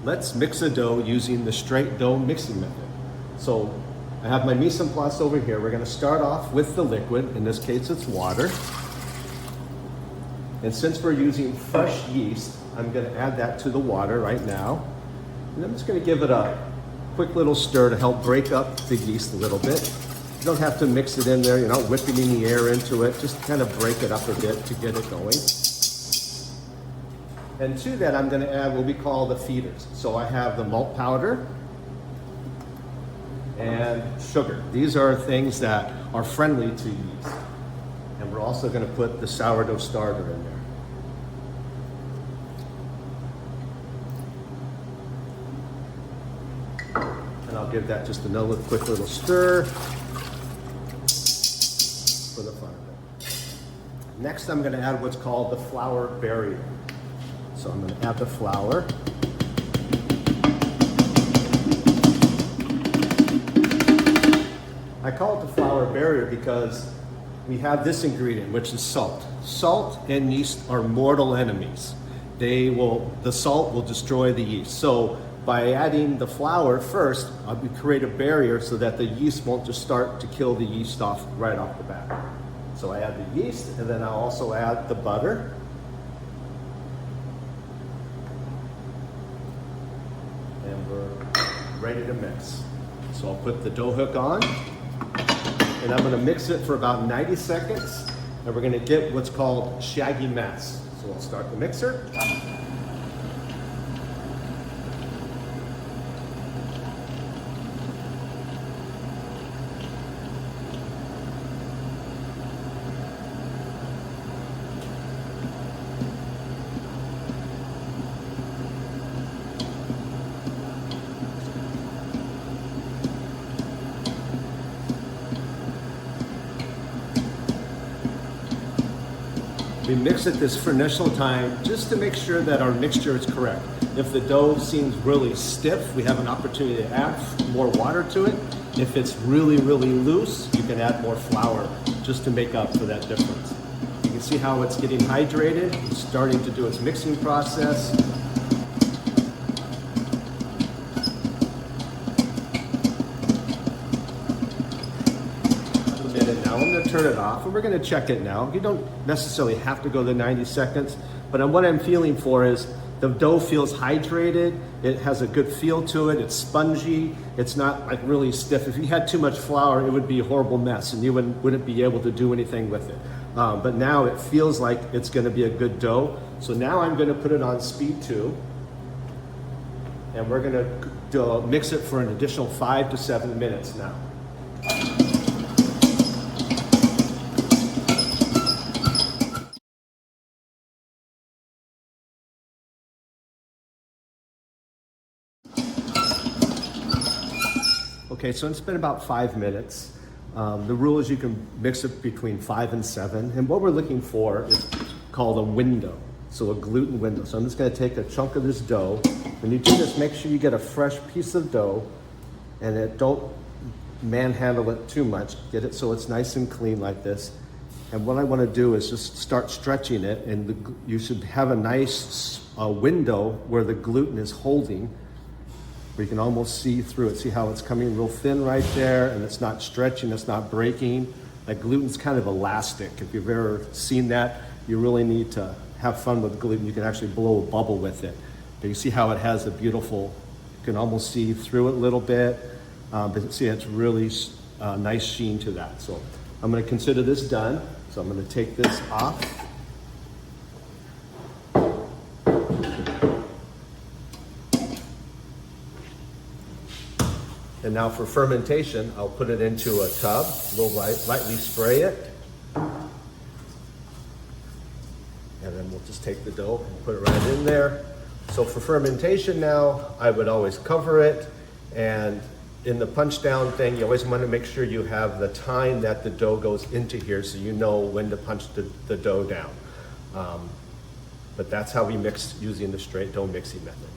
let's mix the dough using the straight dough mixing method. So I have my mise en place over here. We're gonna start off with the liquid. In this case, it's water. And since we're using fresh yeast, I'm gonna add that to the water right now. And I'm just gonna give it a quick little stir to help break up the yeast a little bit. You don't have to mix it in there, you're not whipping any air into it, just kind of break it up a bit to get it going. And to that, I'm gonna add what we call the feeders. So I have the malt powder and sugar. These are things that are friendly to yeast. And we're also gonna put the sourdough starter in there. And I'll give that just another quick little stir for the fun of it. Next, I'm gonna add what's called the flour barrier. So I'm gonna add the flour. I call it the flour barrier because we have this ingredient, which is salt. Salt and yeast are mortal enemies. The salt will destroy the yeast. So by adding the flour first, we create a barrier so that the yeast won't just start to kill the yeast off right off the bat. So I add the yeast, and then I'll also add the butter. And we're ready to mix. So I'll put the dough hook on, and I'm gonna mix it for about 90 seconds, and we're gonna get what's called shaggy mess. So I'll start the mixer. We mix it this for initial time just to make sure that our mixture is correct. If the dough seems really stiff, we have an opportunity to add more water to it. If it's really, really loose, you can add more flour just to make up for that difference. You can see how it's getting hydrated. It's starting to do its mixing process. Now I'm going to turn it off, and we're going to check it now. You don't necessarily have to go the 90 seconds, but what I'm feeling for is the dough feels hydrated, it has a good feel to it, it's spongy, it's not like really stiff. If you had too much flour, it would be a horrible mess, and you wouldn't be able to do anything with it. But now it feels like it's going to be a good dough. So now I'm going to put it on speed 2, and we're going to mix it for an additional 5 to 7 minutes now. Okay, so it's been about 5 minutes. The rule is you can mix it between 5 and 7. And what we're looking for is called a window, so a gluten window. So I'm just gonna take a chunk of this dough. When you do this, make sure you get a fresh piece of dough, and don't manhandle it too much. Get it so it's nice and clean like this. And what I wanna do is just start stretching it, and you should have a nice window where the gluten is holding, where you can almost see through it. See how it's coming real thin right there, and it's not stretching, it's not breaking. Like gluten's kind of elastic. If you've ever seen that, you really need to have fun with gluten. You can actually blow a bubble with it. But you see how it has a beautiful, you can almost see through it a little bit, but see it's really nice sheen to that. So I'm gonna consider this done. So I'm gonna take this off. And now for fermentation, I'll put it into a tub, lightly spray it. And then we'll just take the dough and put it right in there. So for fermentation now, I would always cover it. And in the punch down thing, you always want to make sure you have the time that the dough goes into here so you know when to punch the dough down. But that's how we mix using the straight dough mixing method.